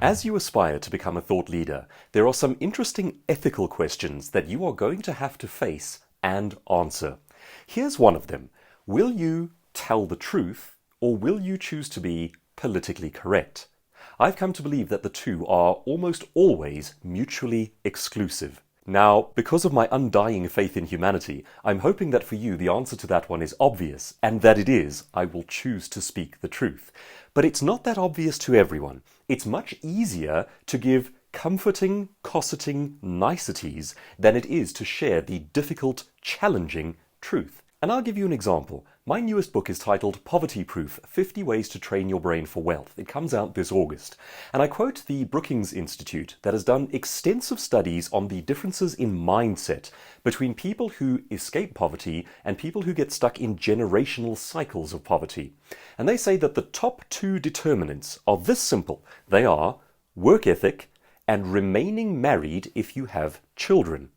As you aspire to become a thought leader, there are some interesting ethical questions that you are going to have to face and answer. Here's one of them. Will you tell the truth, or will you choose to be politically correct? I've come to believe that the two are almost always mutually exclusive. Now, because of my undying faith in humanity, I'm hoping that for you the answer to that one is obvious, and that it is, I will choose to speak the truth. But it's not that obvious to everyone. It's much easier to give comforting, cosseting niceties than it is to share the difficult, challenging truth. And I'll give you an example. My newest book is titled Poverty Proof: 50 Ways to Train Your Brain for Wealth. It comes out this August. And I quote the Brookings Institute that has done extensive studies on the differences in mindset between people who escape poverty and people who get stuck in generational cycles of poverty. And they say that the top two determinants are this simple. They are work ethic and remaining married if you have children.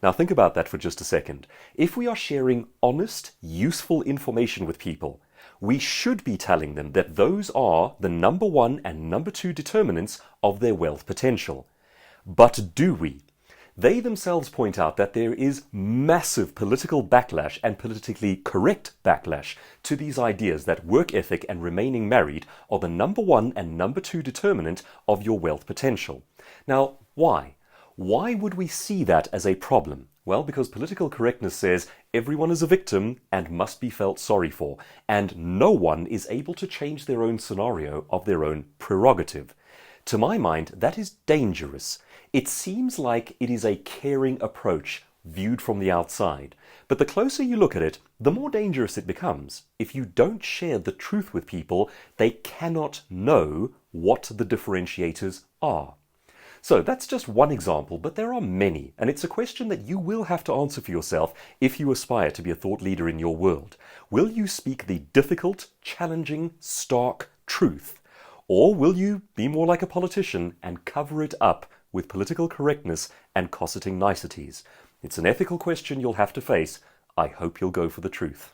Now think about that for just a second. If we are sharing honest, useful information with people, we should be telling them that those are the number one and number two determinants of their wealth potential. But do we? They themselves point out that there is massive political backlash and politically correct backlash to these ideas that work ethic and remaining married are the number one and number two determinant of your wealth potential. Now, why? Why would we see that as a problem? Well, because political correctness says everyone is a victim and must be felt sorry for, and no one is able to change their own scenario of their own prerogative. To my mind, that is dangerous. It seems like it is a caring approach viewed from the outside, but the closer you look at it, the more dangerous it becomes. If you don't share the truth with people, they cannot know what the differentiators are. So that's just one example, but there are many, and it's a question that you will have to answer for yourself if you aspire to be a thought leader in your world. Will you speak the difficult, challenging, stark truth? Or will you be more like a politician and cover it up with political correctness and cosseting niceties? It's an ethical question you'll have to face. I hope you'll go for the truth.